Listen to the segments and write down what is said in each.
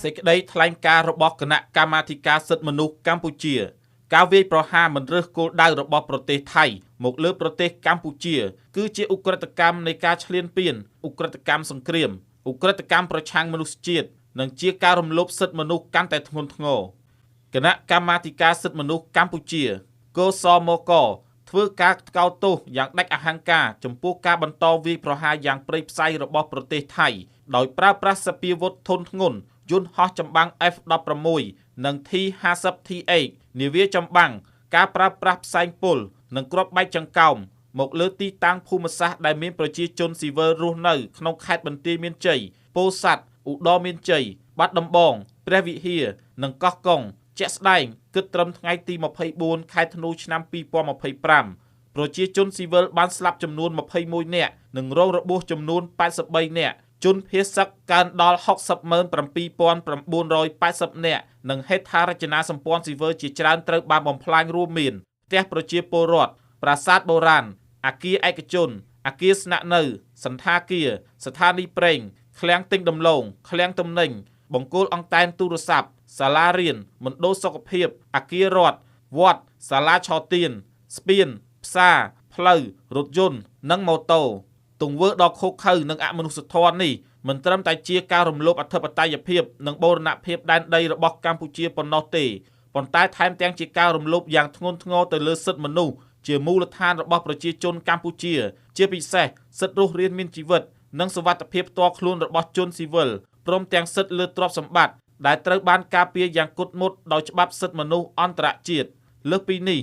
សេចក្តីថ្លែងការណ៍របស់គណៈកម្មាធិការសិទ្ធិមនុស្សកម្ពុជាការវាយប្រហារមិនរើសគោលដៅរបស់ប្រទេសថៃមកលើប្រទេសកម្ពុជាគឺជាឧក្រិដ្ឋកម្មនៃការឈ្លានពានឧក្រិដ្ឋកម្មសង្គ្រាមឧក្រិដ្ឋកម្មប្រឆាំងមនុស្សជាតិនិងជាការរំលោភសិទ្ធិមនុស្សកាន់តែធ្ងន់ធ្ងរគណៈកម្មាធិការសិទ្ធិមនុស្សកម្ពុជាកសមកធ្វើការថ្កោលទោសយ៉ាងដាច់អហង្ការចំពោះការបន្តវាយប្រហារយ៉ាងព្រៃផ្សៃរបស់ប្រទេសថៃដោយប្រើប្រាស់សពាវុធធុនធ្ងន់យន្តហោះចម្បាំង F-16 និង T-50T8 នាវាចម្បាំងការប្រើប្រាស់ផ្សែងពុលនិងគ្រាប់បែកចង្កោមមកលើទីតាំងភូមិសាស្ត្រដែលមានប្រជាជនស៊ីវិលរស់នៅក្នុងខេត្តបន្ទាយមានជ័យពោធិ៍សាត់ឧត្តរមានជ័យបាត់ដំបងព្រះវិហារនិងកោះកុងជាក់ស្ដែងគិតត្រឹមថ្ងៃទី24ខែធ្នូឆ្នាំ2025ប្រជាជនស៊ីវិលបានស្លាប់ចំនួន21នាក់និងរងរបួសចំនួន83នាក់ជនភៀសសឹកកើនដល់67980នាក់និងហេដ្ឋារចនាសម្ព័ន្ធស៊ីវិលជាច្រើនត្រូវបានបំផ្លាញរួមមានផ្ទះប្រជាពលរដ្ឋប្រាសាទបុរាណអគារឯកជនអគារស្នាក់នៅសន្តាគារស្ថានីយ៍ប្រេងឃ្លាំងទិញដំឡូងឃ្លាំងទំនិញបង្គោលអង្តែនទូរស័ព្ទសាលារៀនមណ្ឌលសុខភាពអគាររដ្ឋវត្តសាលាឆទានស្ពានផ្សារផ្លូវរថយន្តនិងម៉ូតូទង្វើដ៏ឃោរឃៅនិងអមនុស្សធម៌នេះមិនត្រឹមតែជាការរំលោភអធិបតេយ្យភាពនិងបូរណភាពដែនដីរបស់កម្ពុជាប៉ុណ្ណោះទេប៉ុន្តែថែមទាំងជាការរំលោភយ៉ាងធ្ងន់ធ្ងរទៅលើសិទ្ធិមនុស្សជាមូលដ្ឋានរបស់ប្រជាជនកម្ពុជាជាពិសេសសិទ្ធិរស់រានមានជីវិតនិងសុវត្ថិភាពផ្ទាល់ខ្លួនរបស់ជនស៊ីវិលព្រមទាំងសិទ្ធិលើទ្រព្យសម្បត្តិដែលត្រូវបានការពារយ៉ាងគត់មុតដោយច្បាប់សិទ្ធិមនុស្សអន្តរជាតិលើសពីនេះ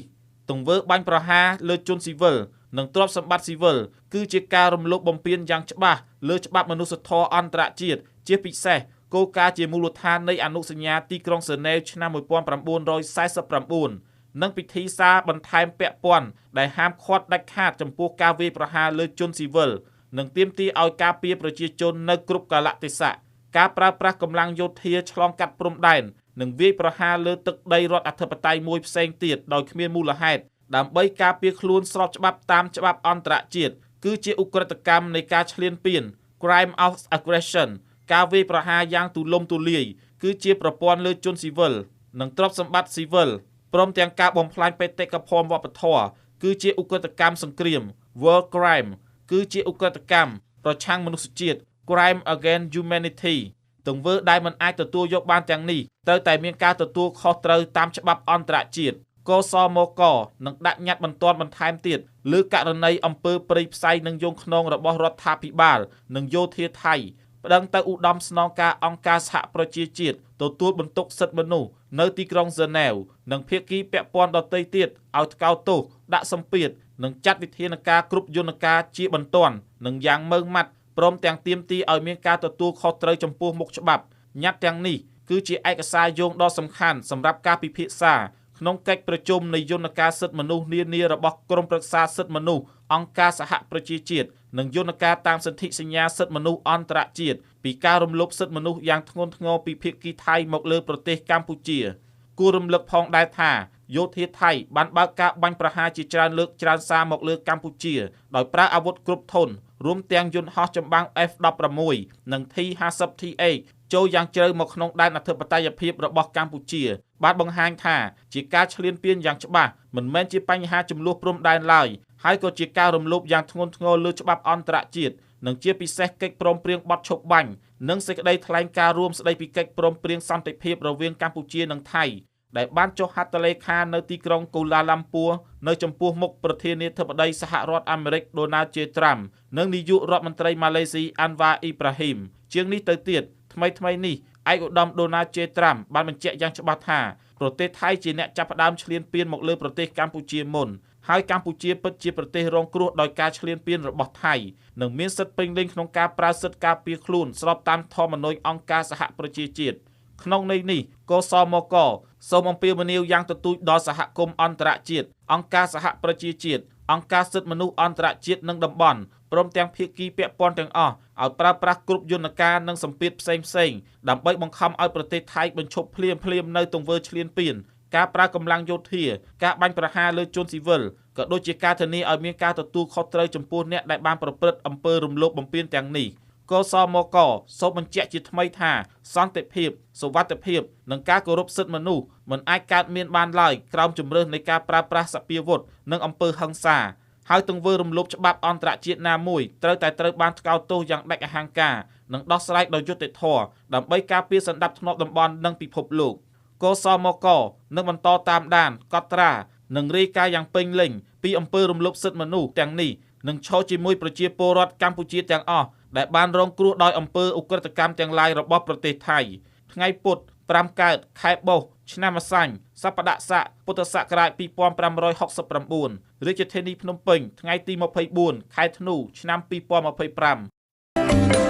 ទង្វើបាញ់ប្រហារលើជនស៊ីវិលនិងទ្រព្យសម្បត្តិស៊ីវិលគឺជាការរំលោភបំពានយ៉ាងច្បាស់លើច្បាប់មនុស្សធម៌អន្តរជាតិជាពិសេសគោលការណ៍ជាមូលដ្ឋាននៃអនុសញ្ញាទីក្រុងហ្សឺណែវឆ្នាំ1949និងពិធីសារបន្ថែមពាក់ព័ន្ធដែលហាមឃាត់ដាច់ខាតចំពោះការវាយប្រហារលើជនស៊ីវិលនិងទាមទារឲ្យការពារប្រជាជននៅគ្រប់កាលៈទេសៈការប្រើប្រាស់កម្លាំងយោធាឆ្លងកាត់ព្រំដែននិងវាយប្រហារលើទឹកដីរដ្ឋអធិបតេយ្យមួយផ្សេងទៀតដោយគ្មានមូលហេតុដើម្បីការពារខ្លួនស្របច្បាប់តាមច្បាប់អន្តរជាតិគឺជាឧក្រិដ្ឋកម្មនៃការឈ្លានពាន Crime of Aggression ការវាយប្រហារយ៉ាងទូលំទូលាយគឺជាប្រព័ន្ធលើជនស៊ីវិលនិងទ្រព្យសម្បត្តិស៊ីវិលព្រមទាំងការបំផ្លាញបេតិកភណ្ឌវប្បធម៌គឺជាឧក្រិដ្ឋកម្មសង្គ្រាម War Crime គឺជាឧក្រិដ្ឋកម្មប្រឆាំងមនុស្សជាតិ Crime against Humanity ទង្វើដែលមិនអាចទទួលយកបានទាំងនេះត្រូវតែមានការទទួលខុសត្រូវតាមច្បាប់អន្តរជាតិកសមកនឹងដាក់ញត្តិបន្ទាន់បន្ថែមទៀតលើករណីអំពើព្រៃផ្សៃនិងយងខ្នងរបស់រដ្ឋាភិបាលនិងយោធាថៃប្តឹងទៅឧត្តមស្នងការអង្គការសហប្រជាជាតិទទួលបន្ទុកសិទ្ធិមនុស្សនៅទីក្រុងហ្សឺណែវនិងភាគីពាក់ព័ន្ធដទៃទៀតឲ្យថ្កោលទោសដាក់សម្ពាធនិងចាត់វិធានការគ្រប់យន្តការជាបន្ទាន់និងយ៉ាងម៉ឺងម៉ាត់ព្រមទាំងទាមទារឲ្យមានការទទួលខុសត្រូវចំពោះមុខច្បាប់ញត្តិទាំងនេះគឺជាឯកសារយោងដ៏សំខាន់សម្រាប់ការពិភាក្សាក្នុងកិច្ចប្រជុំនៃយន្តការសិទ្ធិមនុស្សនានារបស់ក្រុមប្រឹក្សាសិទ្ធិមនុស្សអង្គការសហប្រជាជាតិនិងយន្តការតាមសន្ធិសញ្ញាសិទ្ធិមនុស្សអន្តរជាតិពីការរំលោភសិទ្ធិមនុស្សយ៉ាងធ្ងន់ធ្ងរពីភាគីថៃមកលើប្រទេសកម្ពុជាគួររំលឹកផងដែរថាយោធាថៃបានបើកការបាញ់ប្រហារជាច្រើនលើកច្រើនសារមកលើកម្ពុជាដោយប្រើអាវុធគ្រប់ធនរួមទាំងយន្តហោះចម្បាំង F-16 និង T-50T8 ចូលយ៉ាងជ្រៅមកក្នុងដែនអធិបតេយ្យភាពរបស់កម្ពុជាបានបង្ហាញថាជាការឈ្លានពានយ៉ាងច្បាស់មិនមែនជាបញ្ហាចំនួនព្រំដែនឡើយហើយក៏ជាការរំលោភយ៉ាងធ្ងន់ធ្ងរលើច្បាប់អន្តរជាតិនិងជាពិសេសកិច្ចព្រមព្រៀងបទឈប់បាញ់និងសេចក្តីថ្លែងការណ៍រួមស្តីពីកិច្ចព្រមព្រៀងសន្តិភាពរវាងកម្ពុជានិងថៃដែលបានចុះហត្ថលេខានៅទីក្រុងកូឡាឡាំពួរនៅចំពោះមុខប្រធានាធិបតីសហរដ្ឋអាមេរិក Donald J. Trump និងនាយករដ្ឋមន្ត្រីម៉ាឡេស៊ី Anwar Ibrahim ជាងនេះទៅទៀតថ្មីនេះឯកឧត្តម Donald J. Trump បានបញ្ជាក់យ៉ាងច្បាស់ថាប្រទេសថៃជាអ្នកចាប់ផ្ដើមឈ្លានពានមកលើប្រទេសកម្ពុជាមុនហើយកម្ពុជាពិតជាប្រទេសរងគ្រោះដោយការឈ្លានពានរបស់ថៃនិងមានសិទ្ធិពេញលេញក្នុងការប្រើសិទ្ធិការពារខ្លួនស្របតាមធម្មនុញ្ញអង្គការសហប្រជាជាតិក្នុងន័យនេះកសមកសូមអំពាវនាវយ៉ាងទទូចដល់សហគមន៍អន្តរជាតិអង្គការសហប្រជាជាតិអង្គការសិទ្ធិមនុស្សអន្តរជាតិនិងតំបន់ព្រមទាំងភាគីពាក់ព័ន្ធទាំងអស់ឲ្យប្រើប្រាស់គ្រប់យន្តការនិងសម្ពាធផ្សេងៗដើម្បីបង្ខំឲ្យប្រទេសថៃបញ្ឈប់ភ្លាមនៅទង្វើឈ្លានពានការប្រើកម្លាំងយោធាការបាញ់ប្រហារលើជនស៊ីវិលក៏ដូចជាការធានាឲ្យមានការទទួលខុសត្រូវចំពោះអ្នកដែលបានប្រព្រឹត្តអំពើរំលោភបំពានទាំងនេះ កសមកសូមបញ្ជាក់ជាថ្មីថាសន្តិភាពសុវត្ថិភាពនិងការគោរពសិទ្ធិមនុស្សមិនអាចកើតមានបានឡើយក្រោមជំរើសនៃការប្រើប្រាស់សពាវុធនិងអំពើហិង្សាហើយទង្វើរំលោភច្បាប់អន្តរជាតិណាមួយត្រូវតែត្រូវបានថ្កោលទោសយ៉ាងដាច់អហង្ការនិងដោះស្រាយដោយយុត្តិធម៌ដើម្បីការពារសន្តិភាពតំបន់និងពិភពលោកកសមកនឹងបន្តតាមដានកត់ត្រានិងរាយការណ៍យ៉ាងពេញលេញពីអំពើរំលោភសិទ្ធិមនុស្សទាំងនេះនិងឈរជាមួយប្រជាពលរដ្ឋកម្ពុជាទាំងអស់ដែលបានរងគ្រោះដោយអំពើឧក្រិដ្ឋកម្មទាំងឡាយរបស់ប្រទេសថៃថ្ងៃពុធ5កើតខែបុស្សឆ្នាំម្សាញ់សប្តាហ៍ស័កពុទ្ធសករាជ2569រាជធានីភ្នំពេញថ្ងៃទី24ខែធ្នូឆ្នាំ2025